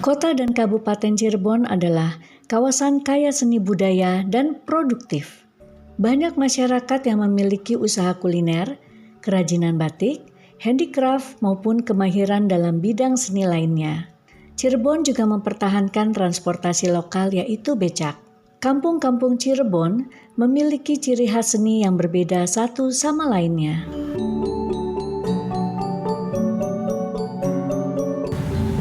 Kota dan Kabupaten Cirebon adalah kawasan kaya seni budaya dan produktif. Banyak masyarakat yang memiliki usaha kuliner, kerajinan batik, handicraft maupun kemahiran dalam bidang seni lainnya. Cirebon juga mempertahankan transportasi lokal yaitu becak. Kampung-kampung Cirebon memiliki ciri khas seni yang berbeda satu sama lainnya.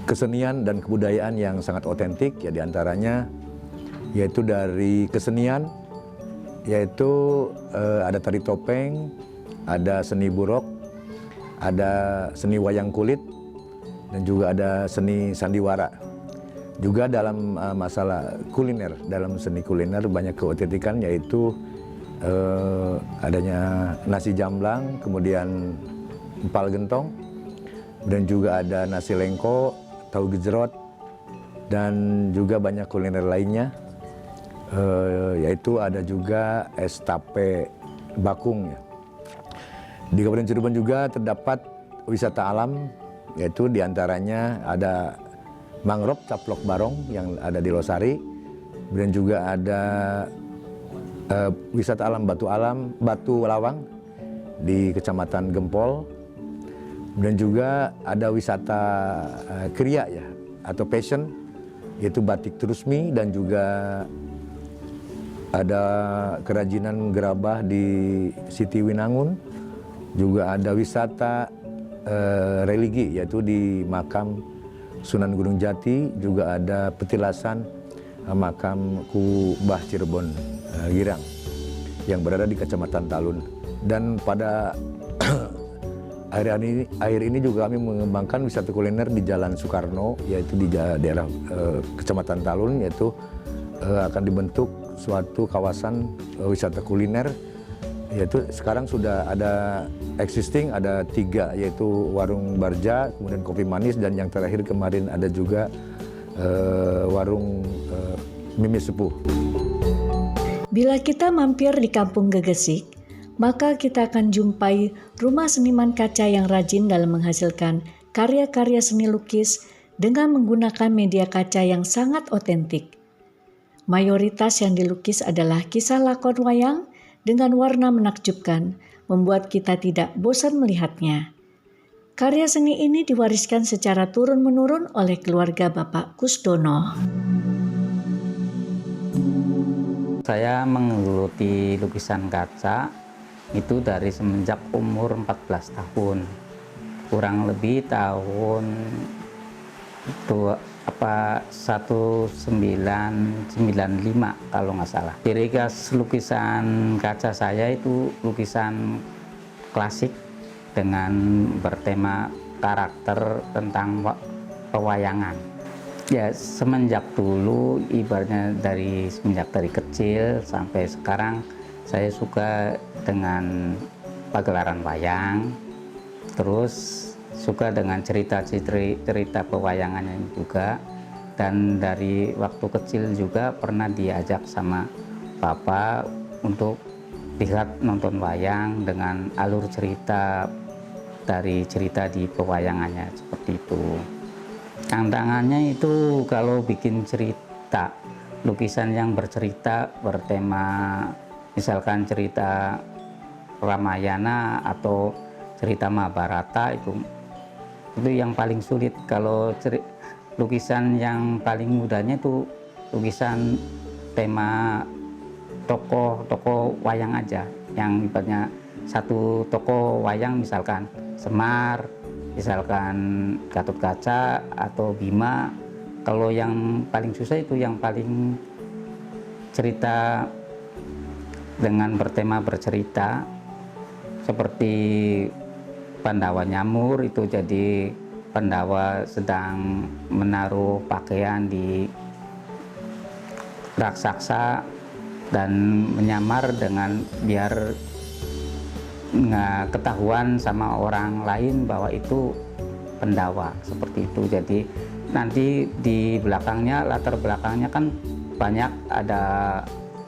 Kesenian dan kebudayaan yang sangat otentik ya diantaranya yaitu dari kesenian yaitu ada tari topeng, ada seni burok, ada seni wayang kulit dan juga ada seni sandiwara. Juga dalam masalah kuliner, dalam seni kuliner banyak keotentikan yaitu adanya nasi jamblang, kemudian empal gentong, dan juga ada nasi lengko, tahu gejrot, dan juga banyak kuliner lainnya, yaitu ada juga es tape bakung. Di Kabupaten Cirebon juga terdapat wisata alam, yaitu diantaranya ada mangrove Caplok Barong yang ada di Losari, dan juga ada wisata alam Batu Lawang di Kecamatan Gempol. Dan juga ada wisata kriya ya atau passion yaitu batik Trusmi, dan juga ada kerajinan gerabah di Siti Winangun. Juga ada wisata religi yaitu di makam Sunan Gunung Jati, juga ada petilasan makam Kubah Cirebon Girang yang berada di Kecamatan Talun. Dan pada akhir ini juga kami mengembangkan wisata kuliner di Jalan Soekarno, yaitu di daerah Kecamatan Talun, yaitu akan dibentuk suatu kawasan wisata kuliner, yaitu sekarang sudah ada existing, ada 3, yaitu warung Barja, kemudian kopi manis, dan yang terakhir kemarin ada juga warung Mimi Sepuh. Bila kita mampir di Kampung Gegesik, maka kita akan jumpai rumah seniman kaca yang rajin dalam menghasilkan karya-karya seni lukis dengan menggunakan media kaca yang sangat otentik. Mayoritas yang dilukis adalah kisah lakon wayang dengan warna menakjubkan, membuat kita tidak bosan melihatnya. Karya seni ini diwariskan secara turun-menurun oleh keluarga Bapak Kusdono. Saya menggeluti lukisan kaca itu dari semenjak umur 14 tahun, kurang lebih tahun 1995 kalau nggak salah. Ciri khas lukisan kaca saya itu lukisan klasik dengan bertema karakter tentang pewayangan. Ya, semenjak dulu, ibaratnya semenjak dari kecil sampai sekarang, saya suka dengan pagelaran wayang, terus suka dengan cerita pewayangannya juga, dan dari waktu kecil juga pernah diajak sama Papa untuk lihat nonton wayang dengan alur cerita dari cerita di pewayangannya seperti itu. Tantangannya itu kalau bikin cerita, lukisan yang bercerita bertema misalkan cerita Ramayana atau cerita Mahabharata, itu yang paling sulit. Kalau lukisan yang paling mudahnya itu lukisan tema tokoh wayang aja, yang ibaratnya satu tokoh wayang misalkan Semar, misalkan Gatotkaca atau Bima. Kalau yang paling susah itu yang paling cerita dengan bertema bercerita, seperti Pandawa Nyamur, itu jadi Pandawa sedang menaruh pakaian di raksasa dan menyamar dengan biar nggak ketahuan sama orang lain bahwa itu Pandawa, seperti itu. Jadi nanti di belakangnya, latar belakangnya kan banyak ada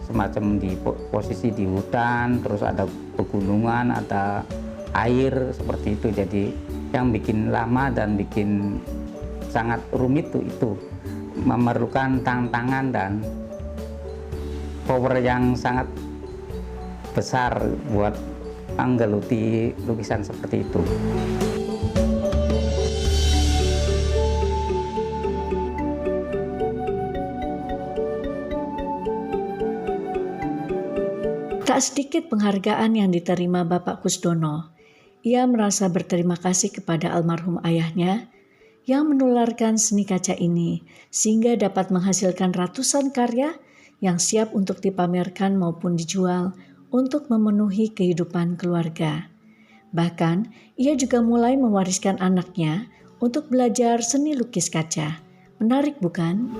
semacam di posisi di hutan, terus ada pegunungan, ada air, seperti itu. Jadi yang bikin lama dan bikin sangat rumit itu memerlukan tantangan dan power yang sangat besar buat menggeluti lukisan seperti itu. Tak sedikit penghargaan yang diterima Bapak Kusdono. Ia merasa berterima kasih kepada almarhum ayahnya yang menularkan seni kaca ini sehingga dapat menghasilkan ratusan karya yang siap untuk dipamerkan maupun dijual untuk memenuhi kehidupan keluarga. Bahkan, ia juga mulai mewariskan anaknya untuk belajar seni lukis kaca. Menarik bukan?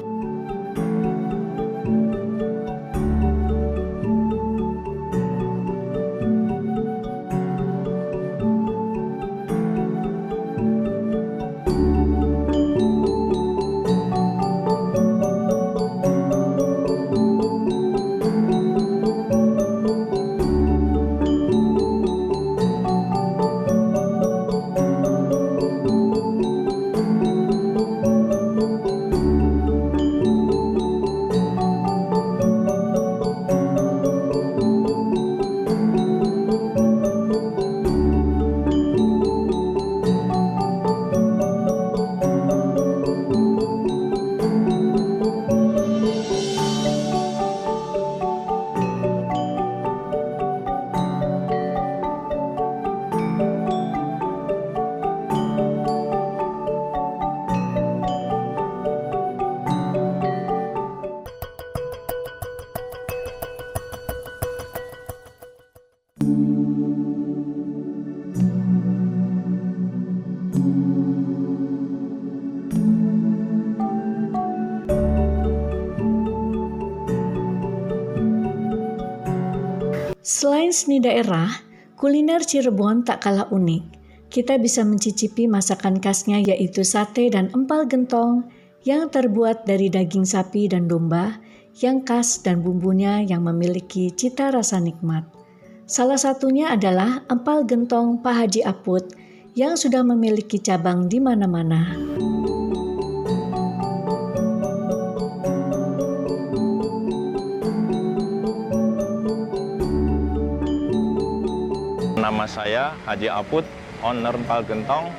Selain seni daerah, kuliner Cirebon tak kalah unik. Kita bisa mencicipi masakan khasnya yaitu sate dan empal gentong yang terbuat dari daging sapi dan domba yang khas dan bumbunya yang memiliki cita rasa nikmat. Salah satunya adalah empal gentong Pak Haji Aput yang sudah memiliki cabang di mana-mana. Nama saya Haji Aput, owner Empal Gentong.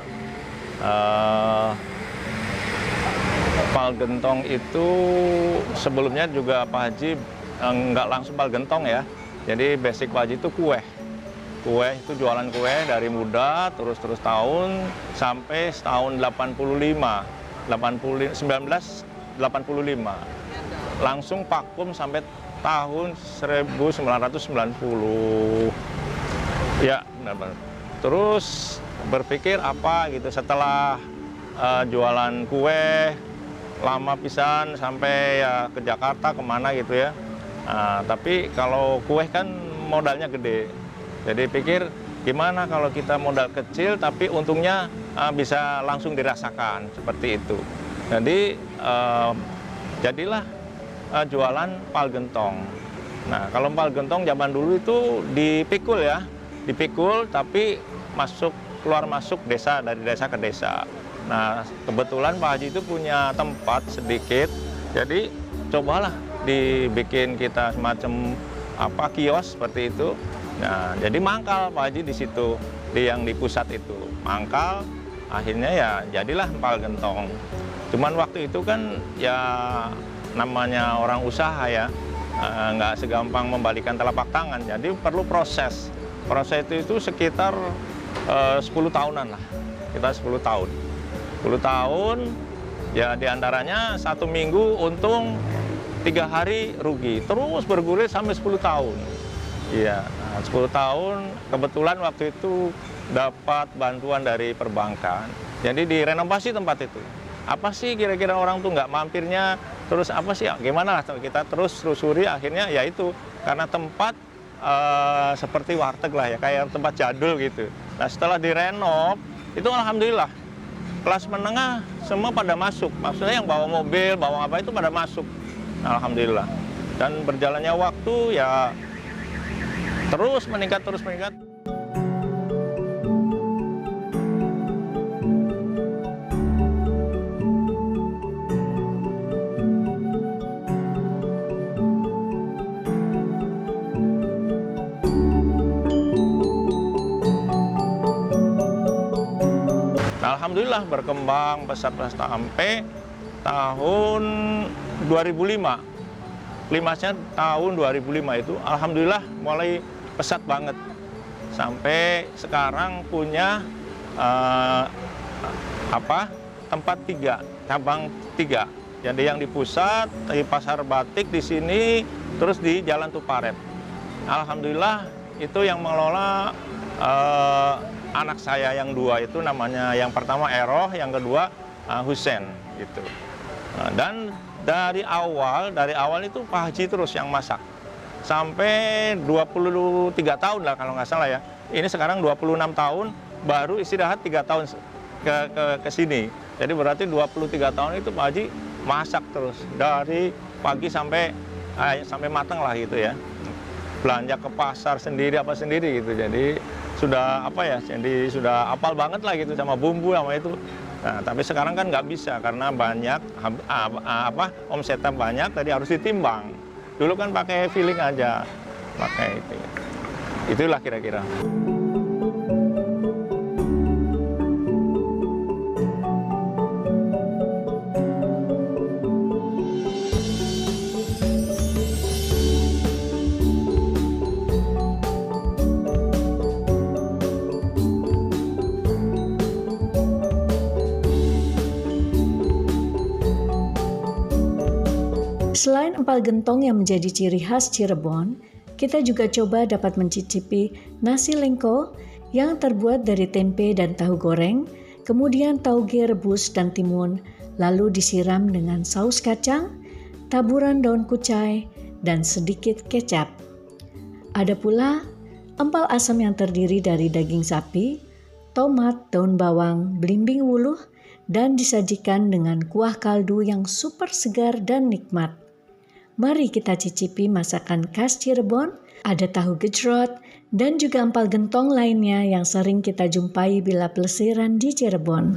Empal Gentong itu sebelumnya juga Pak Haji nggak langsung Empal Gentong ya. Jadi basic Pak Haji itu kue. Kue itu jualan kue dari muda terus tahun sampai tahun 1985. Langsung vakum sampai tahun 1990. Ya, benar-benar. Terus berpikir apa gitu setelah jualan kue lama pisan sampai ya ke Jakarta kemana gitu ya. Tapi kalau kue kan modalnya gede. Jadi pikir gimana kalau kita modal kecil tapi untungnya bisa langsung dirasakan seperti itu. Jadi jadilah jualan empal gentong. Nah, kalau empal gentong zaman dulu itu dipikul ya. Dipikul tapi keluar masuk desa, dari desa ke desa. Nah, kebetulan Pak Haji itu punya tempat sedikit, jadi cobalah dibikin kita semacam kios seperti itu. Nah, jadi mangkal Pak Haji di situ, yang di pusat itu mangkal. Akhirnya ya jadilah empal gentong. Cuman waktu itu kan ya namanya orang usaha ya, nggak segampang membalikan telapak tangan, jadi perlu proses. Proses itu sekitar 10 tahunan lah, kita 10 tahun. 10 tahun, ya diantaranya 1 minggu untung, 3 hari rugi, terus bergulir sampai 10 tahun. Iya, nah, 10 tahun, kebetulan waktu itu dapat bantuan dari perbankan, jadi direnovasi tempat itu. Apa sih kira-kira orang tuh nggak mampirnya, terus apa sih, gimana lah kita terus telusuri, akhirnya ya itu, karena tempat seperti warteg lah ya, kayak tempat jadul gitu. Nah setelah direnov, itu alhamdulillah kelas menengah semua pada masuk. Maksudnya yang bawa mobil, bawa apa itu pada masuk. Nah, alhamdulillah. Dan berjalannya waktu ya terus meningkat. alhamdulillah berkembang pesat sampai tahun 2005. Klimaksnya tahun 2005 itu alhamdulillah mulai pesat banget. Sampai sekarang punya tempat 3, cabang 3. Jadi yang di pusat, di Pasar Batik di sini, terus di Jalan Tuparet. Alhamdulillah itu yang mengelola anak saya yang 2 itu, namanya yang pertama Eroh, yang kedua Husen gitu. Dan dari awal itu Pak Haji terus yang masak. Sampai 23 tahun lah kalau nggak salah ya. Ini sekarang 26 tahun, baru istirahat 3 tahun ke sini. Jadi berarti 23 tahun itu Pak Haji masak terus dari pagi sampai matang lah gitu ya. Belanja ke pasar sendiri gitu. Jadi sudah jadi sudah apal banget lah gitu sama bumbu sama itu. Nah, tapi sekarang kan nggak bisa karena banyak omsetnya banyak, tadi harus ditimbang. Dulu kan pakai feeling aja, pakai itu. Itulah kira-kira. Selain empal gentong yang menjadi ciri khas Cirebon, kita juga coba dapat mencicipi nasi lengko yang terbuat dari tempe dan tahu goreng, kemudian tauge rebus dan timun, lalu disiram dengan saus kacang, taburan daun kucai, dan sedikit kecap. Ada pula empal asam yang terdiri dari daging sapi, tomat, daun bawang, belimbing wuluh, dan disajikan dengan kuah kaldu yang super segar dan nikmat. Mari kita cicipi masakan khas Cirebon, ada tahu gejrot, dan juga empal gentong lainnya yang sering kita jumpai bila pelesiran di Cirebon.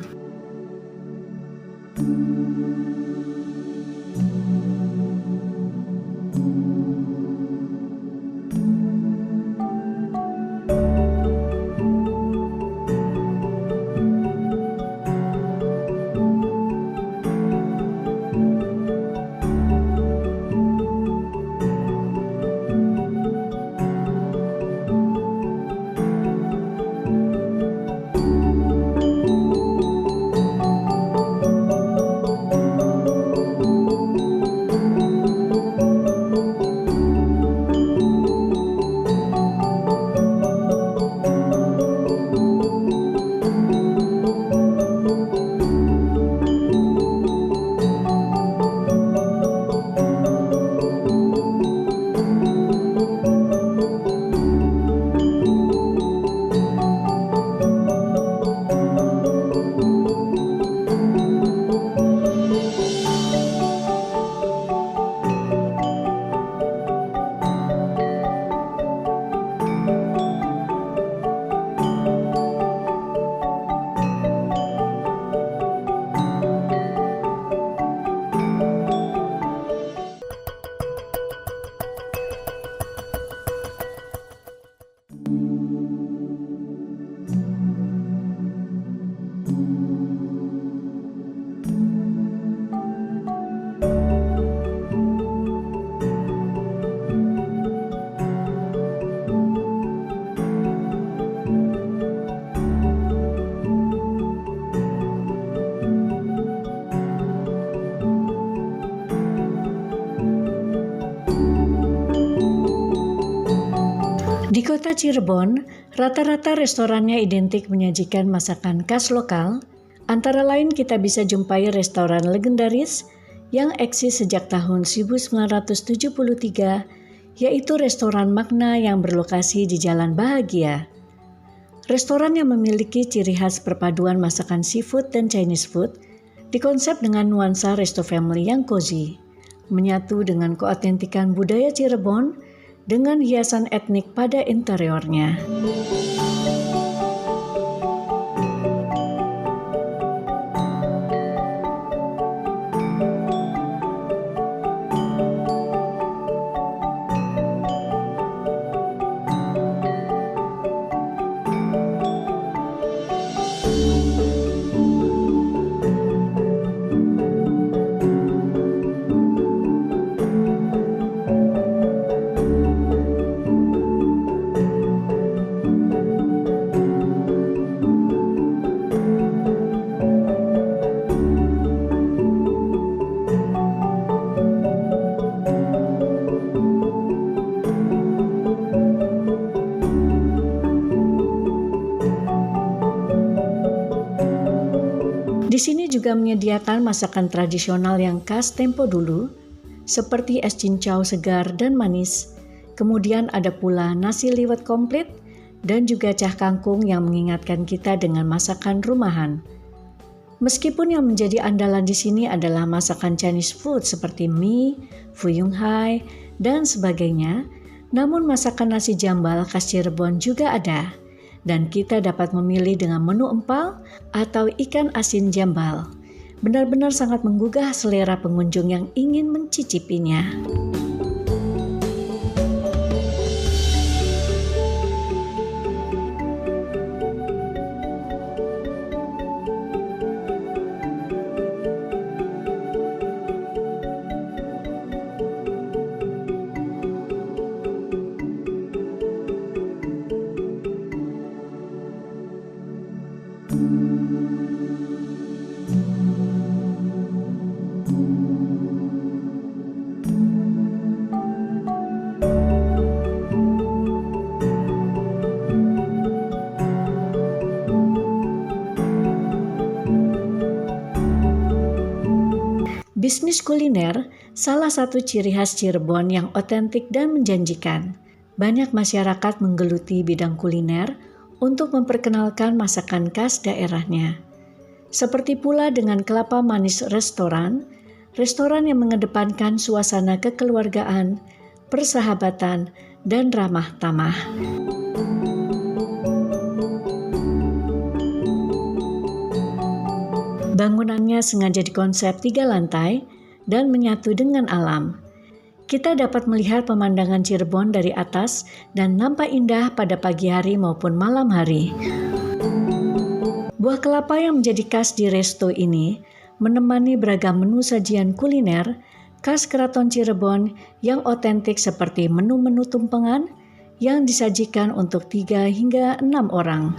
Di kota Cirebon, rata-rata restorannya identik menyajikan masakan khas lokal. Antara lain kita bisa jumpai restoran legendaris yang eksis sejak tahun 1973, yaitu Restoran Magna yang berlokasi di Jalan Bahagia. Restoran yang memiliki ciri khas perpaduan masakan seafood dan Chinese food, dikonsep dengan nuansa resto family yang cozy, menyatu dengan keautentikan budaya Cirebon dengan hiasan etnik pada interiornya. juga menyediakan masakan tradisional yang khas tempo dulu, seperti es cincau segar dan manis. Kemudian ada pula nasi liwet komplit dan juga cah kangkung yang mengingatkan kita dengan masakan rumahan. Meskipun yang menjadi andalan di sini adalah masakan Chinese food seperti mie, fuyung hai, dan sebagainya, namun masakan nasi jambal khas Cirebon juga ada, dan kita dapat memilih dengan menu empal atau ikan asin jambal. Benar-benar sangat menggugah selera pengunjung yang ingin mencicipinya. Bisnis kuliner salah satu ciri khas Cirebon yang otentik dan menjanjikan. Banyak masyarakat menggeluti bidang kuliner untuk memperkenalkan masakan khas daerahnya. Seperti pula dengan Kelapa Manis Restoran, restoran yang mengedepankan suasana kekeluargaan, persahabatan, dan ramah tamah. Bangunannya sengaja dikonsep 3 lantai dan menyatu dengan alam. Kita dapat melihat pemandangan Cirebon dari atas dan nampak indah pada pagi hari maupun malam hari. Buah kelapa yang menjadi khas di resto ini menemani beragam menu sajian kuliner khas Keraton Cirebon yang otentik seperti menu-menu tumpengan yang disajikan untuk 3 hingga 6 orang.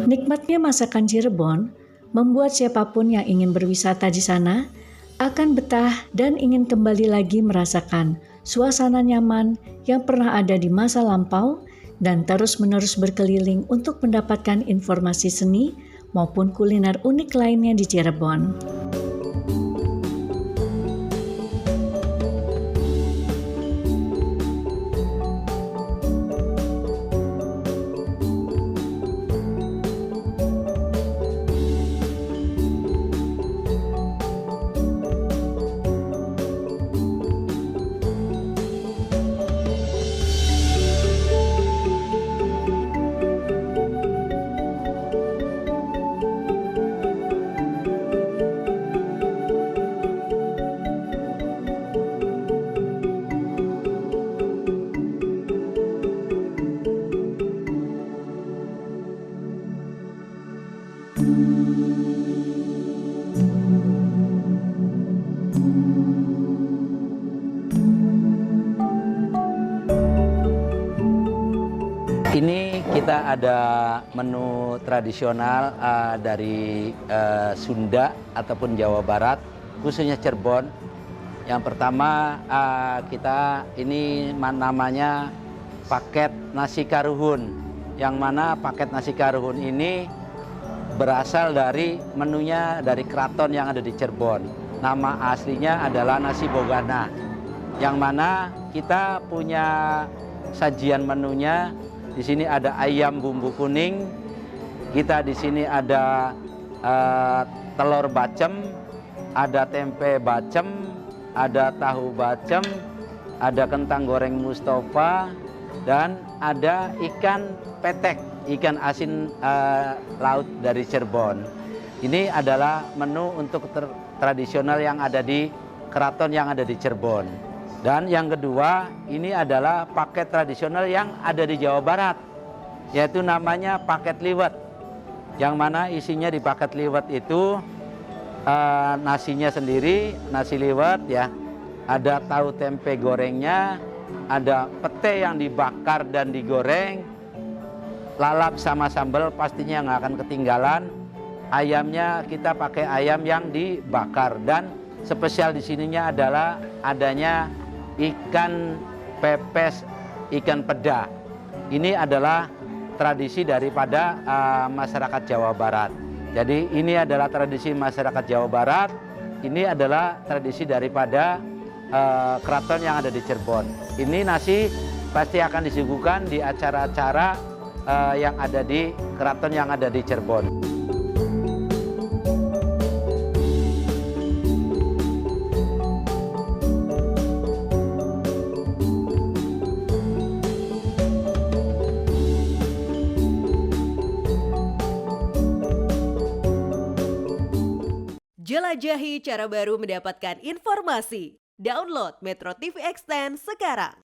Nikmatnya masakan Cirebon membuat siapapun yang ingin berwisata di sana akan betah dan ingin kembali lagi merasakan suasana nyaman yang pernah ada di masa lampau dan terus-menerus berkeliling untuk mendapatkan informasi seni maupun kuliner unik lainnya di Cirebon. Ini kita ada menu tradisional dari Sunda ataupun Jawa Barat, khususnya Cirebon. Yang pertama kita ini namanya paket nasi karuhun, yang mana paket nasi karuhun ini berasal dari menunya dari keraton yang ada di Cirebon. Nama aslinya adalah nasi bogana, yang mana kita punya sajian menunya. Di sini ada ayam bumbu kuning, kita di sini ada telur bacem, ada tempe bacem, ada tahu bacem, ada kentang goreng Mustafa, dan ada ikan petek, ikan asin laut dari Cirebon. Ini adalah menu untuk tradisional yang ada di keraton yang ada di Cirebon. Dan yang kedua, ini adalah paket tradisional yang ada di Jawa Barat. yaitu namanya paket liwet. Yang mana isinya di paket liwet itu nasinya sendiri, nasi liwet ya. Ada tahu tempe gorengnya, ada pete yang dibakar dan digoreng, lalap sama sambal pastinya nggak akan ketinggalan. Ayamnya kita pakai ayam yang dibakar, dan spesial di sininya adalah adanya ikan pepes, ikan peda. Ini adalah tradisi daripada masyarakat Jawa Barat. Jadi ini adalah tradisi masyarakat Jawa Barat. Ini adalah tradisi daripada keraton yang ada di Cirebon. Ini nasi pasti akan disuguhkan di acara-acara yang ada di keraton yang ada di Cirebon. Jelajahi cara baru mendapatkan informasi. Download Metro TV Extend sekarang.